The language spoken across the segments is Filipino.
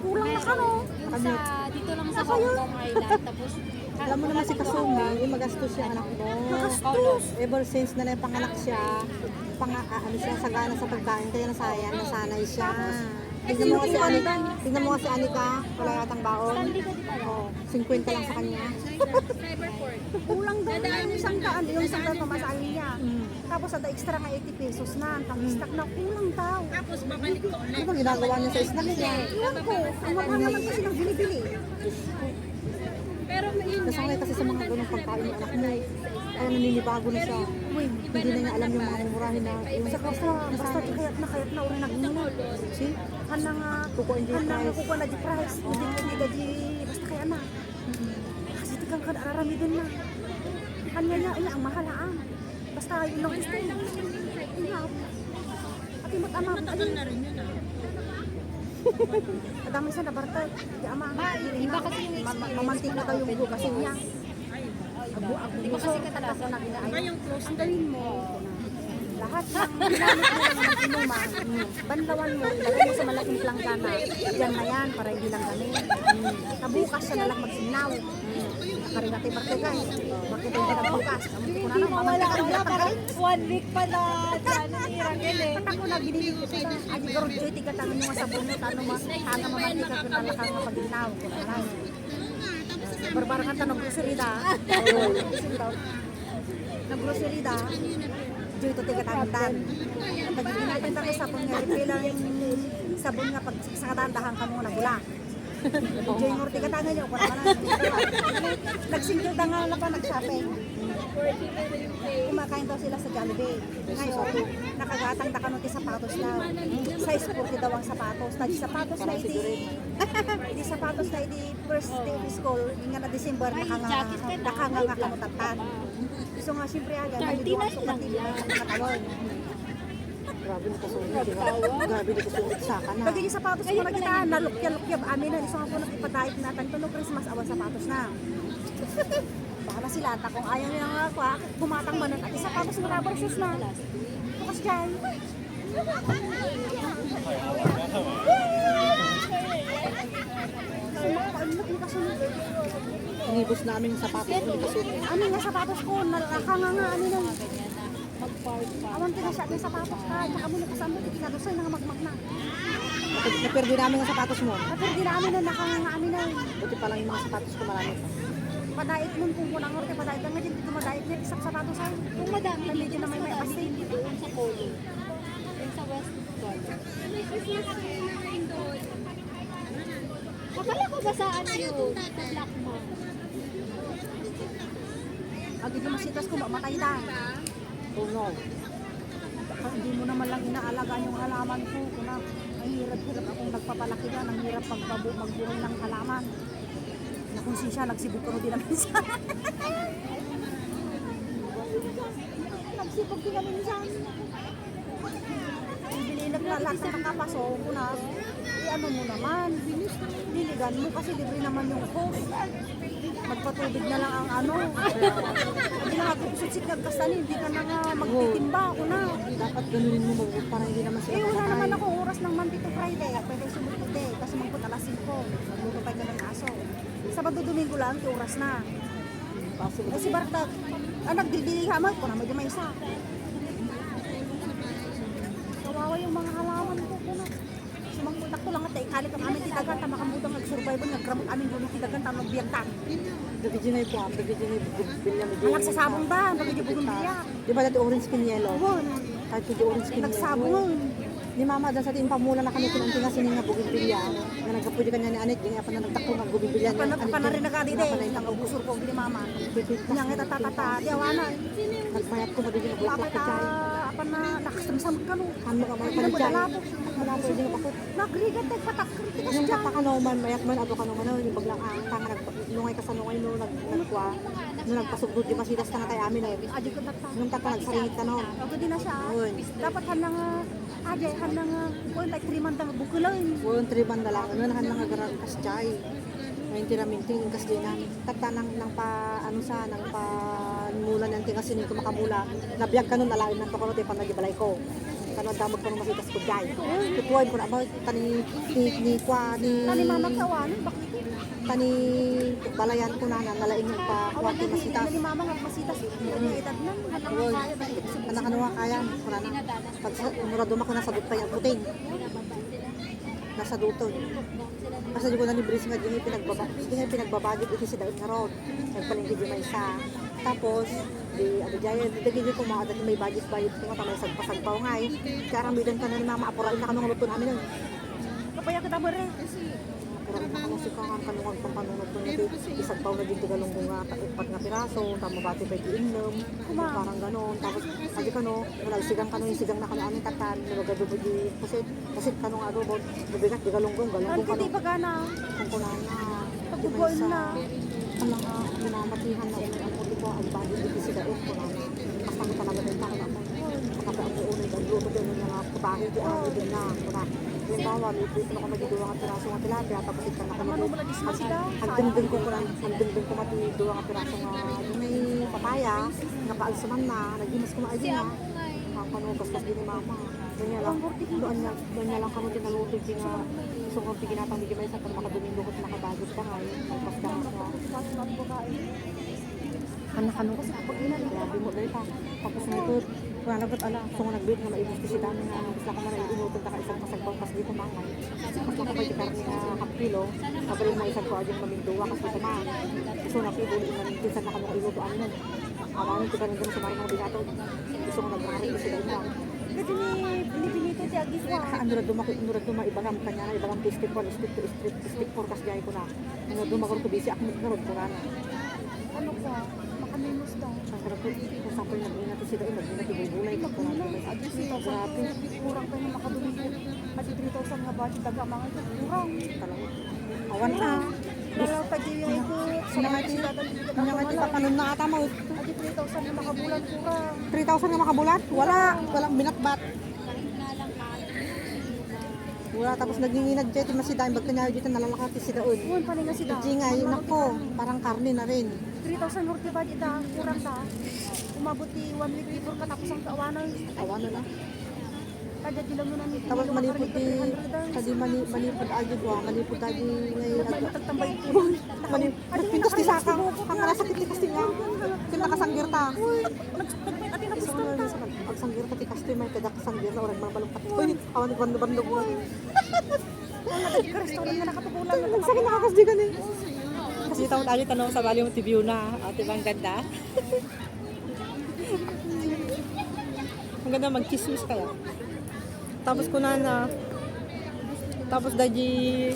Kulang na ka, no? Dito lang sa Hong Kong Island. Tapos, Alam mo naman si Kasumi, magastos siya anak mo. Magastos. Ever since na panganak siya, ano siya, sagana sa pagkain, kaya nasayang, nasanay siya. Tingnan mo kasi Anika, wala yatang baon. Oh, 50 lang sa kanya. Kulang daw na yung isang daan. Yung isang daan pamasahin niya. Tapos ada extra nga 80 pesos na. Ang pang-stock na kulang daw. Ano bang ginagawa niya sa snack niya? Iwan ko. Ang mahal naman kasi ng binibili. Nasanay kasi sa mga ganong pagkain ng anak mo. Kaya naninibago na siya. Hindi na niya alam yung mga mumurahin na yung Sa basta kayat na uri nagmuna. si Hana nga Kuko and J hana nga Price. kuko na di price. Hindi gaji basta kaya na. Kasi tigang ka ararami din na. Hanya niya ina ang mahal aan. Basta yun lang gusto. Ina. Ati mat ama ano na rin yun. Adami sa nabartay. Di ama. iba kasi yung Mamantik na daw yung bukasin niya. Iba kasi katatasan na kinaay. Ang dalhin mo. Lahat ng ginamit mo lang ng inuman, banlawan mo, ilagay mo sa malaking planggana. Diyan na yan, para hindi lang gamin. Nabukas siya na lang magsinaw. Nakaringati birthday guys. Bakit hindi ka nagbukas? Hindi ko na lang, mamantik ka rin pagkain. 1 week pa na dyan ni Raquel eh. At ako na binili ko sila. Adi garod joy tiga tangan mo sa bunot ano ma hanga mamantik ka kun alakang nga paginaw ko na lang. Barbarang ka tanong grocery da. Nag-grocery da. Joy to tiga tangan. Pag ginapin ko sa pang refill ang sabon nga pag sa kadandahan ka mo na bula. Joy mo tiga tangan niyo ko na. Nagsingkil da nga na pa nag-shopping. Kumakain daw sila sa Jollibee. Ngayon, nakagatang da kanuti sapatos na. Size 40 daw ang sapatos. Tadi sapatos na idi sapatos na idi first day of school. Nga na December, nakanga nga kamutatan. So nga, siyempre aga, nalido ang sukat nila ang katawan. Grabe na kasungit. Grabe na kasungit sa ka na. Pag yung sapatos ko na kita, nalukya-lukya. Amin na, isang ako nakipadahit natin. Tuno Christmas, awan sapatos na. Bahala sila, kung ayaw nila nga ako, bumatang manot at isa sapatos na rubber shoes na. Bukas dyan. Inibos namin yung sapatos ng kasungit. Ano nga sapatos ko, nakakanga nga, ano nang awan ka na siya, may sapatos ka, tsaka mo nakasama, ikinadusay na nga magmag na. Napirdi namin yung sapatos mo. Pero di namin na nakanganga amin na. Buti pa lang yung mga sapatos ko marami pa. Padait nun kung kunang orte, padait lang nga din, dito madait na, isang sapatos ay. Kung madami Medyo na may pasting. doon sa Polo. Doon sa West Ball. Kapala ko ba sa ano yun? Sa Black Mount? Agi di masitas ko, mamatay na. Oh no. Hindi mo naman lang inaalagaan yung halaman ko. Kuna, ang hirap-hirap akong nagpapalaki yan. Ang hirap magbuhay ng halaman. Na kung siya, nagsibog ko din namin siya. Nagsibog din namin siya. Bili naglalak sa nakapaso. Kuna, ano mo naman. Diligan mo kasi libre naman yung host. Magpatubig na lang ang ano. Hindi na nagpupusit nagkasali. Hindi ka na nga magtitimba ako na. Dapat ganunin mo para hindi naman sila Wala naman makakain. ako oras ng Monday to Friday. Pwede sumunod day. Kasi magput alas 5. Magluto tayo ka ng aso. Sabado Domingo lang, oras na. Ay si Bartag, nagdidili ka mo. Kung naman yung may isa. Kawawa yung mga halaman ko. Sumangkultak ko lang at ikalik ang aming titagan. Tamakamutang nag-survival. Nagramot aming gulong titagan. Tamang biyagtan. Nabidinay po, nabidinay bilya mo. Anak sa sabong ba? Nagiging bugong biyak. Di ba dati orange skin yellow? Yun. Kahit hindi orange skin Nagsabong. Ni mama dyan sa ating pamula na kami pinunting nga sining nga bugimbilya. Nga nagkapuyo kanya ni Anet, yung nga pa na nagtakbo nga bugimbilya. Panarin na ka dito. Ang busur ko hindi mama. Yang kita tatata. Diawanan. Nagmayat ko magiging naglaklak Dapat ko chay. apa na nakasamsam ka no. Ano ka mga Ano mo kalichay? dalapo? Wala po, hindi ako. Nagrigat tayo patak kritikas Yung dyan. kapakanoman, mayat man, ato ka naman, yung baglang tanga, nungay ka sa nungay, no, nagkwa, nung nagpasugod, di masidas ka na tayo amin, eh. Adi ko tata. Nung tata, nagsaringit ka, no. Ako din na siya. Uy. Dapat hanang adi hanang kung like 3 months ang bukulan. Buong triban na lang, ano, nahan nga garang kasjay. Ngayon tiraminting, kasi na, tata nang pa, ano sa, nang pa, mula ng tingas, ko makamula, nabiyag ka nun, alain ng tokonot, eh, pang nagibalay ko. Kanang damag pa ng masitas ko dyan. Kukuhan ko na ba, ni Tani mama kawanan, bakit? tani balayan ko na nalaing yung pa Awan kuwati din, masitas. tani mama nga masitas. Edad na, Uy, anak-ano kaya, wala na. Pag mura duma ko nasa dutay ang puting. Nasa duton. Basta di ko na libre nga yung pinagbabagit ito si Daon nga road. Nagpalingkid yung may isa. Tapos, di ano dyan, di ko mga dati may budget ko nga tamay sagpa-sagpaw nga eh. Kaya ramidan ka na ni mama, apurain na kami ng luto namin nun. kapaya ka tamo rin. Apurain na kami si Kangan kanungan pang panunod ko nito. Isagpaw na din tigalong nga ipat nga piraso, tamo bati pa iinom. Parang ganon. Tapos, sabi ka no, nagsigang ka no, yung sigang na kami aming tatan, nilagadubo di pusit ka no nga robot, nabigat di galunggong ka no. Hindi pa gana. Kung kunan na, Pagbubuan na. Alam nga, minamatihan na ulit ang puti ko, ang body dito si Daon ko na. Basta ko talaga din pa ako. Kapag ang uunay, ang luto din ng mga putahe, di ako din na. Yung bawa, may prito na ko magdiduwa nga piraso nga tilapia, tapos ikan na ko Ano mo lagi sila? ang dingding ko kunan, ang dingding ko matiduwa nga piraso nga yung may papaya, nga paalsuman na, nag-imas ko maayon na. Ang panugas ko din ni mama. Ganyan lang, doon niya lang kami tinaluto yung nga, gusto kong piginatang bigyan may isa pag makadumin lukot nakabagod ka nga, magpas ka nga siya. Anak-ano kasi kapag grabe mo dahil pa. Tapos nito, kung nagot ala, so nga nag-bait nga maibos ko si dami nga, gusto ko man inutot na ka isang pasagpang pas dito mangay. Mas makapay di karni nga kapilo, kabalin na isang ko adyang maminduwa kasi ito man. So napido din man pinsan na kami iluto ano nun. Awanin ko ka nang gano'n sumarin ng binato. Gusto ko nag-marit ko sila ina. Kasi ni Pinito ti agis wa. Ano na duma ibangam kanya na ibangam stick 1, stick 4 kas jay ko na. Ano duma ko bisi ak nagkarod ko na. Ano ka? Makaminos daw. Ang sarap ko, kung saan ko nag-ingat si Daon, nag-ingat ibubulay ko na. Agis 3,000. Kurang pa yung makadumi ko. At 3,000 nga budget daga mga ito. Kurang. Talaga. Awan na. Dalaw pa di yung ito. Sa mga Hindi papanon na ata mo. At 3,000 na makabulan kurang. 3,000 nga makabulat? Walang binatbat. Wala, tapos naginginag dyan, ito si Daon, bagkanyayo dito nalalakati si Daon. Yun pa rin nga si Daw. Hindi nga, yun ako, parang karne na rin. 3,000 worth ba dita? Kurang ta. Umabot di 1 week before katapos ang kawanan. Awan na na. Kada dilang mo namin. Tapos malipod di, kadi malipod agi ko, malipod agi ngayon. Magtagtambay ko. Pintos di sakang, ang nasakit di kasi nga. Sila kasanggir ta. Nagpagpay ati na gusto ta. Pag sanggir ka ti kasi may kada kasanggir na orang mabalumpat. Uy, awan ni bandog mo. Ang nagkakarestoran na nakatukulan. Nagsakit nakakas di ka ni. Kasi taon tayo tanong sa Bali Monte View na. Ate bang ganda? Ang ganda mag-chismis kaya. Tapos ko na tapos daji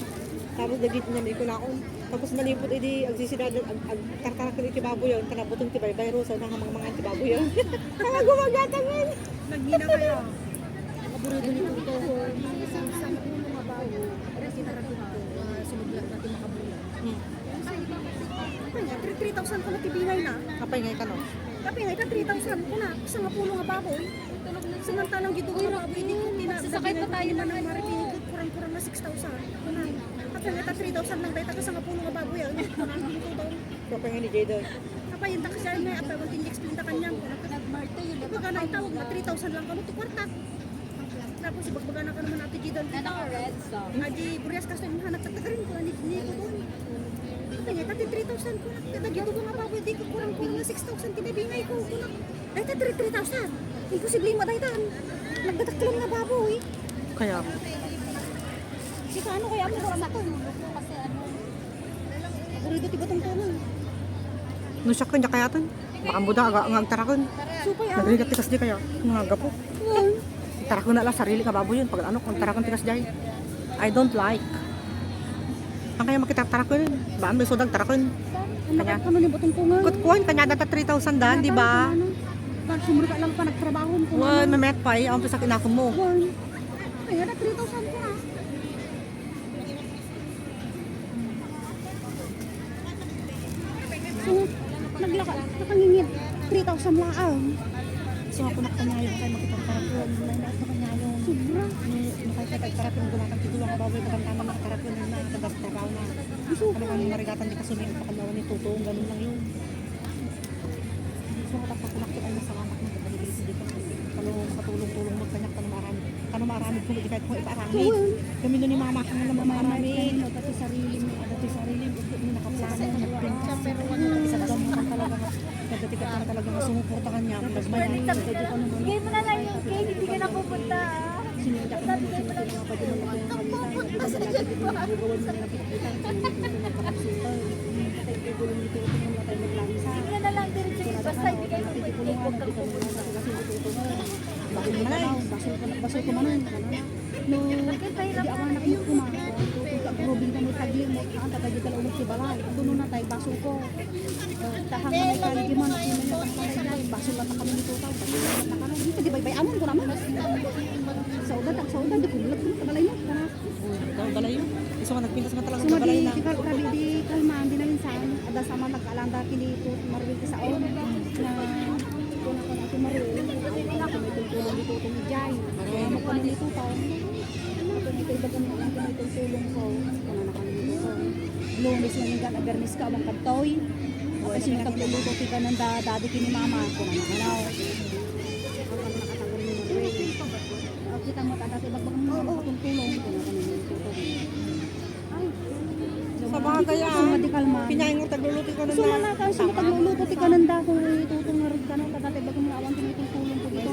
niya may ko na ako. Tapos malipot edi agsisidad agtartara ko iti baboy yon kanabutong ti baybay rosa na mga ti baboy yon. Kaya gumagatang yun. Naghina kaya. Nakaburido ni Tuto. Isang puno nga bago. Pero sinarap ko. Sinuglat natin makabulan. Kaya 3,000 ko na tibingay na. Kapay ngay ka no? Tapi nga ita 3,000 ko na. Isang nga puno nga baboy. Samantalang gito ko na baboy. Sasakay pa tayo na ng maripinig. Kurang-kurang na 6,000. Kapag nga ita 3,000 lang dahil sa nga puno nga baboy. Kapay ngay ni Jadon. Kapag yung taksi ay may apay. Kung tinjexplain ta kanyang. Nag-marto yun. Kapag na itawag na 3,000 lang kano. Tukwartak. Tapos ibagbaga na ka naman natin dito. Na naka-red song. Adi Burias kasi yung hanap tagtagarin ko. Ni ko doon. Kaya tati 3,000 ko na. Kaya dito ko nga baboy. Di ko kurang na 6,000 tinibingay ko. Dahil tati 3,000. Imposible mo dahil tan. Nagdataklan nga baboy. Kaya Di ka ano kaya mo kurang ako. Kasi ano, Burido ti batong tunan. no siya kanya kaya ton. Baka muda agtarakon. Supay ah. Nagrigat tikas di kaya. Nga gapo. Tarakon na lang sarili ka baboy yun. Pag ano kung tarakon tikas di. I don't like. Ang kaya makitarakon yun. Baan may sodang tarakon. Kanya. Ano ni batong tungan? Kutkuhan kanya data 3,000 daan, di ba? Sumur ka lang pa nagtrabaho ko. Wan, mamet pa eh. Ang sa kinakon mo. Kaya na 3,000 ko na. So, nakangingit 3,000 lang. So ako nakakanyayo kay makipagkarapon. May lahat nakakanyayo. Sobra. Nakikipagkarapon gumatang titulo nga baboy. Magandang nakakarapon na. Tagas trabaho na. Ano kami marigatan di ka sumingin pa kalawan ni Tuto. Ganun lang yun. So kapag kunakit ay nasa anak mo. Kapag di ka makatulong-tulong magkanyak tanong marami kung hindi kahit kung iparami. Kami nun ni mama kang naman marami. Pati sarili mo, pati sarili mo, hindi nakaplano, nagpinta. Pero ano, Isa lang naman talaga, nagdatikat ka talaga masumuporta ka niya. Bigay mo na lang yung cake, hindi ka na pupunta. Sininda ka naman, sininda ka pa din naman yung kalitan. Asa na dyan po? Gagawin mo na nakikita. Gulong dito ito muna tayo maglansa. Bigyan na lang din yung basta ibigay mo yung cake, huwag kang pupunta. Baso ko manan. No, di awan na kayo kuma. Robin kami tagli mo. Ang tatagli ka umot si balay. Tuno na tayo baso ko. Tahang na may kali man ako na yung pangkaya. Baso lang na kami nito tao. Baso lang na kami. Dito di bay amon ko naman. Sa udan di kumulat ko balay mo. Balay yun. Isa ka nagpintas nga talaga Suma sa balay na. di kalmaan din na minsan. Ada sama nag-alanda kinito. Marwil sa on. Na kuna ko na ito marwil. Wala ko may tulong dito itong jay. Ano ko nito tao. Ito dito iba kami ang tulong ko. Kuna na kami dito. Lunes na yung ganagarnis ka abang kagtoy. Kasi yung tagluluto ka ng dadi kini mama. Kuna na kanaw. Ang kami nakatanggal ni marwil. Kita mo tanda tibag bang mga tulong. Kuna kami dito. Sa bagay kinain mo tagluluto ko So wala ka sa tagluluto ti kananda ko itutong nga rin ka nang tatay bagong mga awan tinutulong ko dito.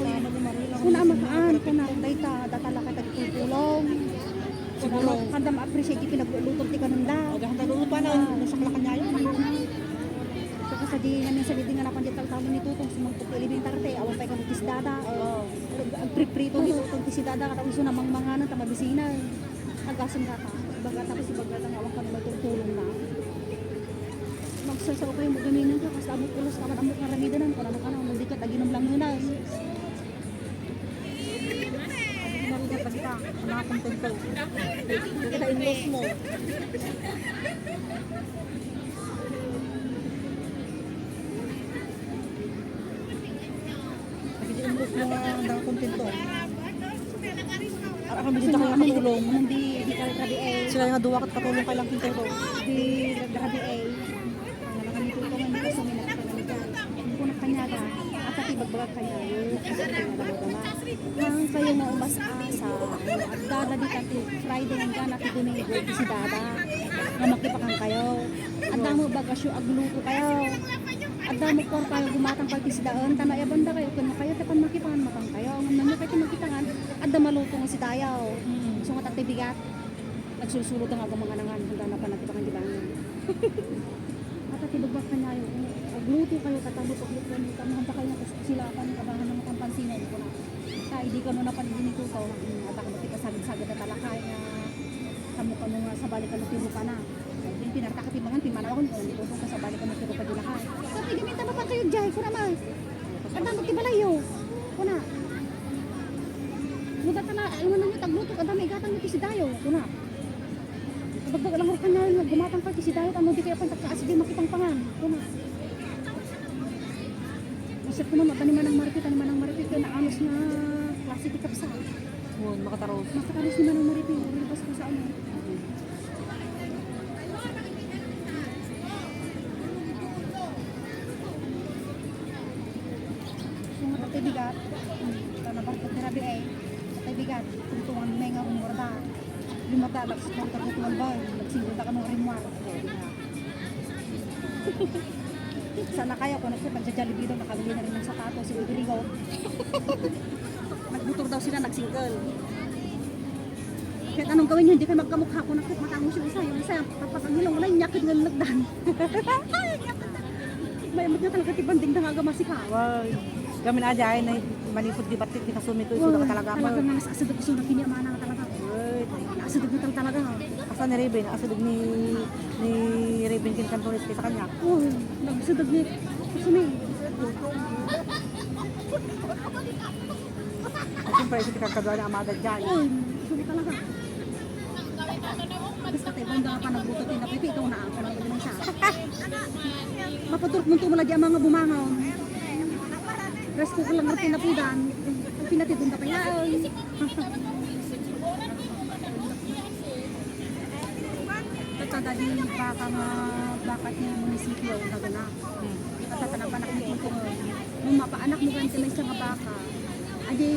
Kuna makaan kuna data datala ka tagtulong. Siguro kada ma-appreciate ti pinagluluto ti kananda. O dahan tagluluto pa na sa kalakan niya yun. Kasi sa di namin sa di nga napan di tawon ni tutong sumangtok ilibing tarte awan pay kami tisdada. Ang priprito ni tutong tisdada kata uso namang manganan ta mabisina. Agasan ka ta. Baga tapos ibaga nga awang kami magtulong na. Magsasaw kayo mo gaminan ka kasi amok ulos ka man amok nga ramidanan kung ano ka na hindi ka taginom lang muna. Marugat lagi ka. Mga kontento. Kita in-laws mo. Lagi di in-laws mo nga ang kontento. Akan mo dito kayo katulong. Hindi ka grabe eh. Sila yung duwa kat katulong kay lang kontento. Di grabe eh. Ang kami tutulungan mo kasi may nakakalaga. Hindi ko na kanya ka. At pati bagbagag kanya yun. Kasi pinadama-dama. Ang kayo nga umas-asa. At dada di kati Friday ang gana ti Domingo si dada. Nga makipakan kayo. At damo bagasyo agluto kayo. At damo por kayo gumatang pagtisdaan. Tanaya banda kayo. Kung kayo tapan makipangan matang kayo. Ang naman kayo makipangan. At damaluto nga si dayaw. So nga tatibigat. Nagsulsulod nga ako mga nangan. Handa na pa natipakan di ba? At tibagwag ka na yun. Agluto kayo, katabot-agluto kayo. Kamahanda kayo na sila pa ng kabahan ng makampansinan ko na. Kaya di ka no napanigin ito ko. At ako natin kasagad-sagad na talakay na kamu nga sa balik ka natiro pa na. Yung pinartakatibangan, pimanahon ko. Nandito ka sa balik ka natiro pa din lakay. At gamit na pa kayo dyan. Kuna ma. At damot tibalayo. Kuna. Lugat na, ano na nyo, tagluto. At dami igatang nyo si Dayo. Kuna. Bagbag lang ka na gumatang pa si Dayo. Tamo di kaya pang tagkaas di makitang pangan. Kuna. Masip ko naman, taniman ng maripit ka na anos na klase di kapsa. Yun, makataros. Makataros naman ng maripit. Rilabas ko sa ano. So nga tatibigat. Tanabarkot ni Rabi ay. Tatibigat. Tuntungan may nga umorda. Limata, nagsikunta ko tuwan ba? Nagsikunta ka ng rimwar. Sana kaya ko nagsa-Jollibee daw nakabili na rin ng sapatos si Rodrigo. Nagbutor daw sila nagsingle. Kahit anong gawin nyo, hindi kayo magkamukha ko nakit matangos yung isa. Yung isa, papasangilong wala yung nyakit ng lagdan. May amot nyo talaga tibanding na nga masika. Wow. Gamin aja ay na malipot di batik kita sumi ko sudah talaga mo. Talaga nga nasasadog ko na kiniyamana nga talaga. Nasasadog na talaga. Asa ni Raven, asadog ni Raven kin kantonis kay sa kanya. Oo, nagsasadog ni Kusumi. Siyempre isi kakagawa na amada dyan. Oo, sulit talaga. Basta tayo, banda nga pa nagbutot yung napipi, ikaw na ako lang naman siya. Mapaturk mo tumula dyan mga bumangaw. Resko ko lang na pinapidan. Ang pinatidun ka pa yan. Katada di baka nga bakat niya munisipyo na gana. Katatanapanak mo ito. Nung mapaanak mo ganito may isang baka. Aji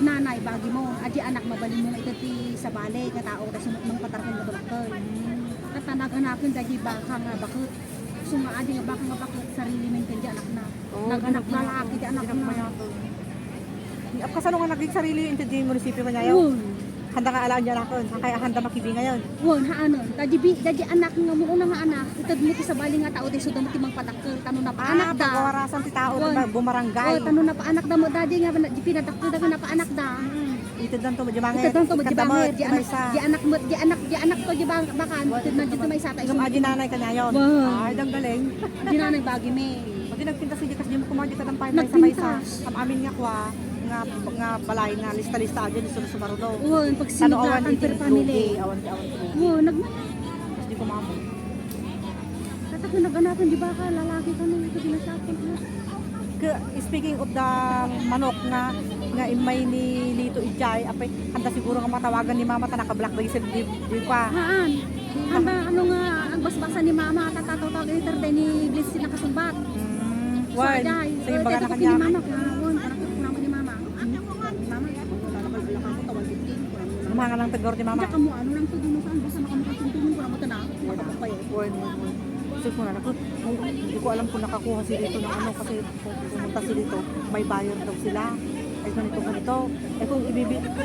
nanay bagi mo, aji anak mabali mo itati sa bale nga tao ta sumut mang patarken nga doktor. Katanag-anakin daji baka nga bakit. Suma aji nga bakit sarili men kanji anak na. Naganak lalaki di anak na. Kasano nga naging sarili yung hindi munisipyo mo niya yun? Handa ka alaan niya nakon, kaya handa makibi ngayon. Won haano, daji anak nga mo nga anak, itad mo ti sa bali nga tao ti suda mo ti mang patakkel tano na pa anak da. Pagwarasan ti tao, Won. bumarangay. Tano na pa anak da mo daji nga pinadakkel da na pa anak da. Itad lang to, madyamanget. Itad lang to madjibangir, di anak Isa. di anak to di bakan, itad na dito may sata Yung aji nanay ka niya yun. Wow. Ay, dang galing. Di na nagbagi me. Pag nagpinta si Dikas, di mo kumaji ka ng pahit Nagpinta. sa Am amin nga kwa, nga balay na lista-lista aja ni Suno do. Won pag Tano awan sinugatan per family. awan ti awan ti. Won Tapos di ko mamon. Tatako naganapan di ba ka lalaki ka na ito dinasapon na. Speaking of the manok nga imay ni Lito Ijay, apay handa siguro nga matawagan ni Mama ta naka-black diesel di pa. Haan. Handa ano nga ang basbasan ni mama tatataw interday ni Bliss sila kasumbat. Why? Sa yung baga na kanya. Ni mama won para ko naman ni mama. Ni mama wala na balbalakan ko tawag 15 ko. Mga lang tagor ni Mama. Kaya kamo ano lang to dun saan basta makamakatungtungin ko na mo tana. Makapapayo. Kasi kung ano, hindi ko alam kung nakakuha si dito ng ano kasi kung pumunta si dito, may bayad daw sila. Ay ganito. Eh kung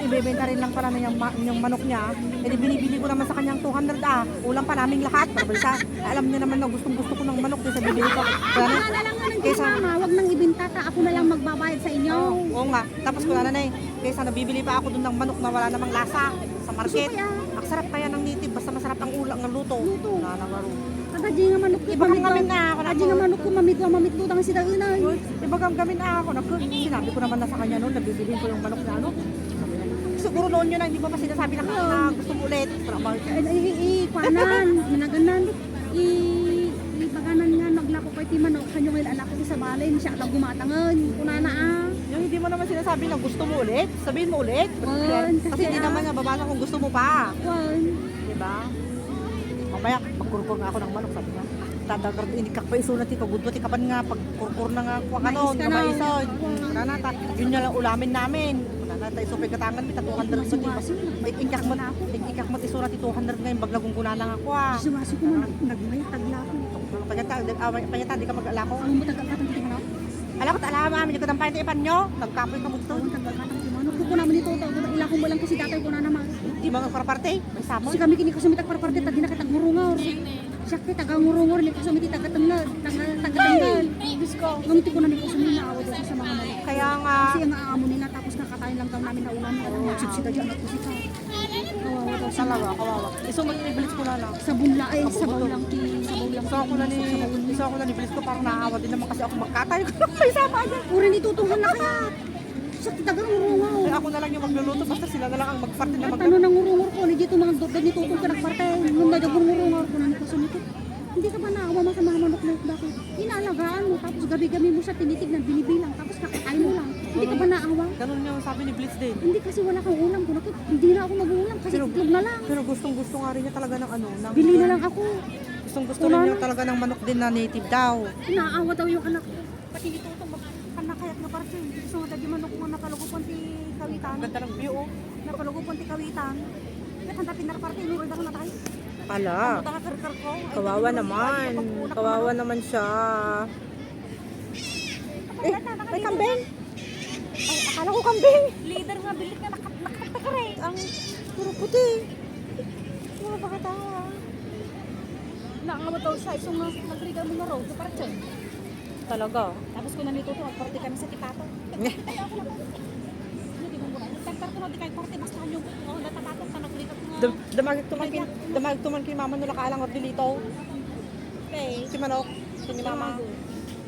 ibebenta rin lang pala na yung manok niya, eh di binibili ko naman sa kanyang 200 Ulam pa naming lahat. Balsa, alam niya naman na gustong-gusto ko ng manok kaysa bibili ko. Wala na lang nga ng mama, wag nang ibenta ta. Ako na lang magbabayad sa inyo. Oo nga. Tapos ko na kaysa nabibili pa ako dun ng manok na wala namang lasa sa market. Ang sarap kaya ng native, basta masarap ang ulang ng luto. Nanangaro. Kadaji nga manok ko Ibang gamin na ako. Kadaji nga manok ko mamitlo tang sida unay. Ibang gamin na ako. Sinabi ko naman na sa kanya noon, nabibilin ko yung manok na ano. Siguro noon yun na, hindi pa sinasabi na gusto mo ulit. Kwanan, minaganan. Baganan nga naglako ko ti manok kanyo nga alako ti sa balay siya lang gumatangan. Kunana Yung hindi mo naman sinasabi na gusto mo ulit, sabihin mo ulit. Wan, Kasi hindi naman niya babasa kung gusto mo pa. Wan. Diba? Mamaya, magkurkur nga ako ng manok, sabi nga. Tadagar ini kak pa isunat ti pagudot ti kapan nga pagkurkur na nga kwa kanon, Mais ka na. maison. Wala na yun na lang ulamin namin. Wala na tayo supay katangan mi ta 200 sa may ikak mo isunat ti 200 ngayon baglagong kunana nga kwa. Sumaso ko man nagmay tagla ko. Pagkata di ka mag-alako. Ang mo tagakatang ti manok. Alam ko alam amin ko tampay ti ipan nyo. Nagkapoy ka mo dito. Ang tagakatang ti manok. Ko naman ito ilako mo lang kasi datay ko na naman. Di mga paraparte, may samon. Si kami kini kasumitak para parte tadi na kitag murungaw. Siya kita gangurungor ni kasumiti tagatanggal, tagatanggal. Ngunit ko na ni kasumina awo doon sa mga manok. Kaya nga, Kasi ang aamo nila tapos nakakain lang daw namin na ulan. Sipsita dyan at kusita. Kawawa daw sila. kawawa. Isumat ibilis ko na lang. Sa bunla ay sabaw lang ti sabaw lang. Isa ako na ni Bilis ko parang naawa din naman kasi ako magkatay ko may sama niya. Uri ni tutuhan na kaya. Siya kita gangurungaw. Kaya ako na lang yung magluluto basta sila na lang ang magparte na At ano nang ngurungor ko, ni dito mga dogdad ni tutong ka nagparte. Nung nadagong ngurungor ko na ni kasumiti. Hindi ka ba naawa mo sa mga manok na bakit? Inaalagaan mo tapos gabi-gabi mo siya tinitignan, binibilang tapos kakakain mo lang. Hindi ka ba naawa? Ganun yung sabi ni Blitz din. Hindi kasi wala kang ulam ko. Naku, hindi na ako mag-uulam kasi itlog na lang. Pero gustong-gusto nga rin niya talaga ng ano. Ng, Bili na lang ako. Gustong-gusto rin niya talaga ng manok din na native daw. Inaawa daw yung anak ko. Pati dito itong kanakayat na parte. Gusto nga dadi manok mo napalugupon ti kawitan. Ang ganda ng view oh. Napalugupon ti kawitan. Kaya handa pinaraparte, inurod ako na tayo. Pala. Takarkar ko. Kawawa naman. Kawawa naman siya. May kambing. Ay, akala ko kambing. Leader nga bilit na nakatakar eh. Ang puro puti. Mga pakatawa. Naawa daw siya. Isang nag-trigger mo na road. Sa parte. Talaga. Tapos ko na nito ito. Magparte kami sa tipato. Hindi mo muna. Nagtaktar ko na di kayo parte. Basta yung natatatong ka nag-trigger ko nga. Damag tuman kay mama nula kaalang or dilito. Okay. Si manok, si ni mama.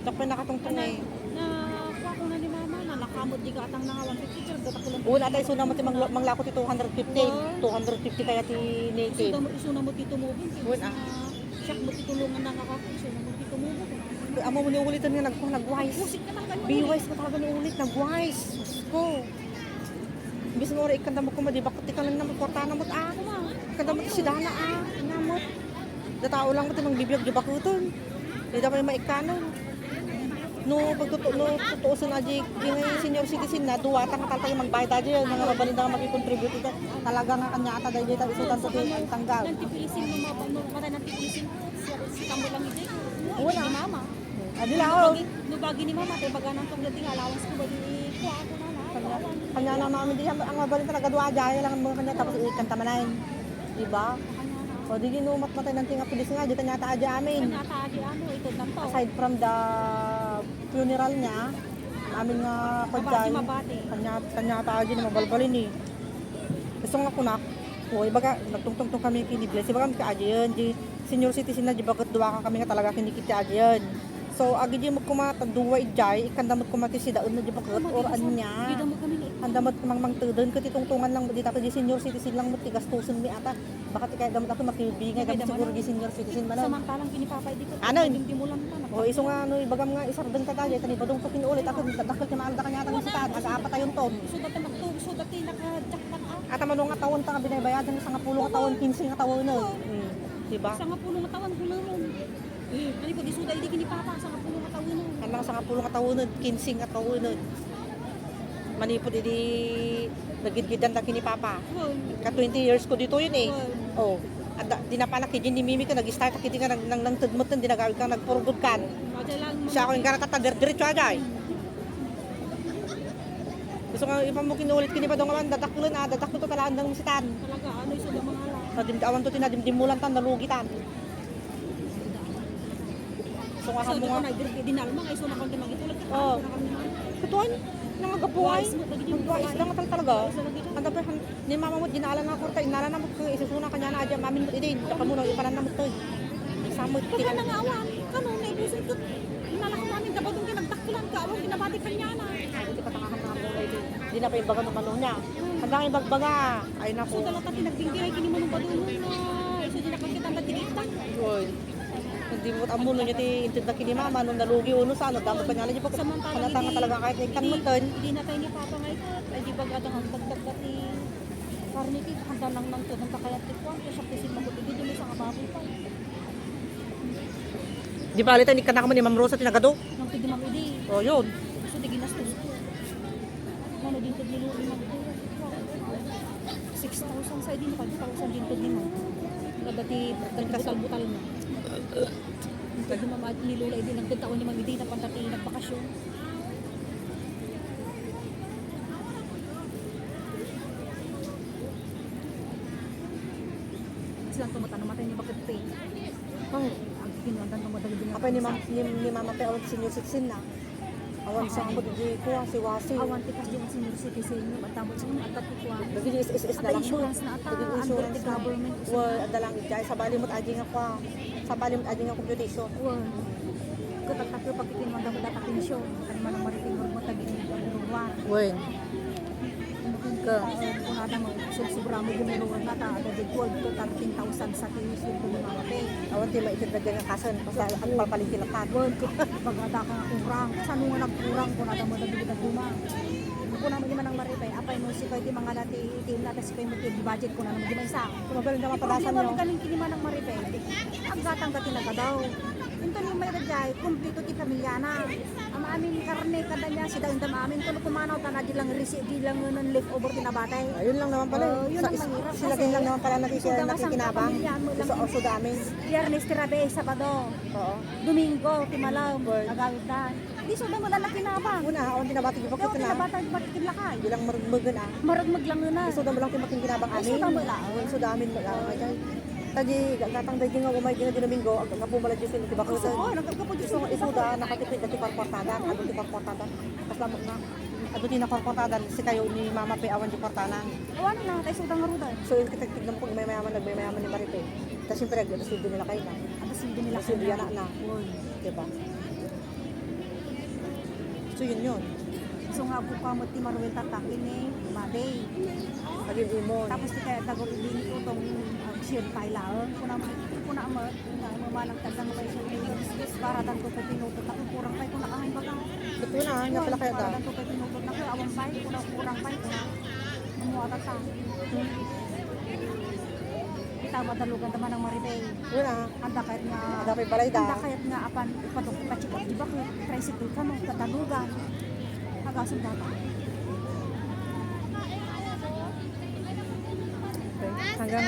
Dakpan nakatungtong eh. Nakuha ko na ni mama na nakamot di ka atang nangawan 50 sir dapat ko lang. Una tayo suna mo ti manglako ti 250. 250 kaya ti native. Isuna mo dito mo bin. Una. Siyak mo titulungan na ako. Isuna mo dito mo. Amo mo ni ulitan nga nagwise. Musik naman ganun. Be-wise ko talaga ni ulit nagwise. Ko. Bis mo ora ikanda mo kumadi bakit ka lang naman kwarta na mo Ikanda mo ti sidana namot. Da tao lang mo ti mangbibiyag di bakuton. Di dapat maikanon. no pagtutuusin na di yung senior citizen na duwa ta nga talaga magbayad aja yun nga mabalin nga magi-contribute ita talaga nga kanya ata dahil dito isutan to tanggal. Nagtipilisin mo mga pano, para nagtipilisin si tamo lang ito. Wala. Ni mama. Adila oh. Nubagi ni mama, kaya baga nang tong dating allowance ko, bagi kuha ako na na. Kanya na namin di ang mabalin talaga duwa aja lang ang mga kanya tapos ikanta manayin. Di ba? O di ginumat matay ng tinga pulis nga di kanya ta aja amin. Kanya taagi ano, ito lang to. Aside from the funeral niya, amin nga kajay, Mabati. kanya taaji na mabalbalin eh. Gusto nga kunak, o ibaga, nagtungtong kami kinibless, ibaga kami kaaji yun, di senior citizen na, di bagat duwa ka kami nga talaga kinikiti aji yun. So, agi di mo kumata, duwa ijay, ikandamot kumati si daon na di bagat, or ano niya. Gida mo kami ni. Andamot mang tudon, katitungtungan lang, di tapos di senior citizen lang mo, tigastusin mi ata. Bakit kaya damot ako makibigay, damot siguro di senior citizen man. Samantalang kinipapay dito. Ano? Hindi mo lang pa. O iso nga ano, ibagam nga isardeng ka tayo, tani badong tukin ulit ako, dadakil ka maalda kanya tang isitan, aga-apat ayun ton. So dati magtug, so dati naka-jack lang ako. At manong nga tawon ta nga binabayadan sa nga pulong nga tawon, 15 nga tawon nun. Diba? Sa nga pulong katawan, kulong. Ano ko, disuda, hindi kinipapa, sa nga pulong katawan. Anang sa nga pulong nga tawon nun, 15 nga tawon nun. Manipod idi nagidgidan ta kini papa. Ka 20 years ko dito yun eh. Oh. Di na pa nakidin ni Mimi ko nag-start kiti ka nang tudmot nun dinagawid ka nagpurugod kan. Siya ako yung karata diretso aja. Gusto nga ipamo kinulit kini pa dong man dadaklan dadaklo to talaan dang sitan. Talaga, ano isa na mga ala. Nadimdawan to tinadimdimulan tan nalugitan. So nga So, mo di ko nga. dinalma, ay so na kong magitulag ka. Oo. Kutuan nang agabuhay. Magbuhay lang talaga. Anda pa ni mama mo dinala na kurta inala na mo ko isusuna kanya na aja mamin mo idin. Taka mo na ipanan na mo to. Samot Pagka tika. nangawan, kano na ibusin ko. Inalak namin, dapat yung kinagtaklan ka, aron ginabati ka niya na. Hindi pa tangahan na mo lady. Di na pa ibaga ng manong niya. Hanggang ibagbaga. Ay So, nako. dalata pinagbingkay, kini mo nung badulong na. So, di nakakita ang natigita. Yoy. Hindi mo amuno niya ti intud na kini mama nung nalugi uno sa ano damo pa niya lang po. Halata nga talaga kahit ikan mo ton. Hindi na tayo ni Papa nga ito. Ay, di ba gadang ang dagdag ni Carnity, handa lang nang to, nang kakayat tikuan, kaya siya pisin mabutigid, yung isang ababoy pa. Di ba alitan ikan mo ni Ma'am Rosa tinagado? Nang tigil mamidi. Oh yun. So, di ginastos ko. Ano din to niluwi ng 6,000 sa din, 5,000 din to din mo. Dati butal-butal mo. Pwede mamad nilulay din ang taon ni mamidi na pantati nagbakasyon. Silang tumatano matay ni bakit pay. Ang Ang kinuandan mo madali din. apa ni mama pe awan senior citizen na. Awan sa ako di ko si wasi. Awan tikas din sa senior citizen mo at tamo sa at tatikuan. Dagi is At na lang mo. insurance na ata Dagi under insurance the na. government. Well, adalang ijay sa bali mo aji nga kwa. Sa bali mo aji nga computation. Well, kataktak yung pagkikinuan mo dapat pensyon. Kani man ang mariting mo tagi ni Ruwan. Wen. Ka. Kung ada mo sobra mo gumuruan na ta ada di 12 to 13,000 sa tinis yung mga pay. Awan ti maitid na nga kasan basta ang palpaling kilakat. Well, pagada ka nga kurang. Saan nga nagkurang kung ada mo dagi na guma. Kung naman di man ang maripay, apay mo si pwede mga dati itim na kasi pwede mo budget ko na naman di man isa. Tumagal na mapadasan Problema niyo. mo galing kini man ang maripay. Ang gatang dati na daw. Ito ni may dajay, kumpleto ti pamilya na. Ang amin karne kada niya si daun dam amin tulo kumanaw ta di lang receipt di lang nun leftover tinabatay. Ayun lang naman pala. Yun ang mahirap Sila kasi din lang naman pala suda nga sa nakikinabang. pamilya mo lang. So also dami. Viernes tirabe, Sabado, Oo. Domingo, Timalaw, Word. nagawitan. Di suda mo lalaki na ba? Una, awan tinabati di Daw bakit na. tinabatay batik lakay. Bilang marugmugan ah. Marag maglang na. So damo lang timaking kinabang Ay, amin. so damo lang. So damin lang. Tadi gatang daging nga umay gina Domingo ag pumala jud sila tiba ko. Oo, nagkakapod So isuda nakatipid dati korportada, adu ti korportada. Kaslamot na. Adu ti na korportada si kayo ni mama pe awan di kortanan. Awan na, tayo suda nga rudan. So yung kitignan ko may mayaman nagmayaman ni Maripe. Tapos siyempre nagsudo nila kayo na. At sildo nila Nasudo yan na. Diba? So yun. So nga po ka mo ti Maruel tatakin ni Maday. Agin imon. Tapos ti kaya dagor ibini ko tong shield kailaon. Kuna mo na mamanang tagdang may shield para dan ko pa pinutot ako kurang pay kuna kahay baga. Betul na, nga pala kaya Para da. dan ko pa pinutot na ko awang pay kuna kurang pay kuna. Mamuata ta. tayo madalugan naman ng Maribay. Yun ah. Anda kahit nga, Anda kay balay da. anda kahit nga apan ipadok pa-check up, di ba kay tricycle ka no, katalugan. Hagasan data. Hanggang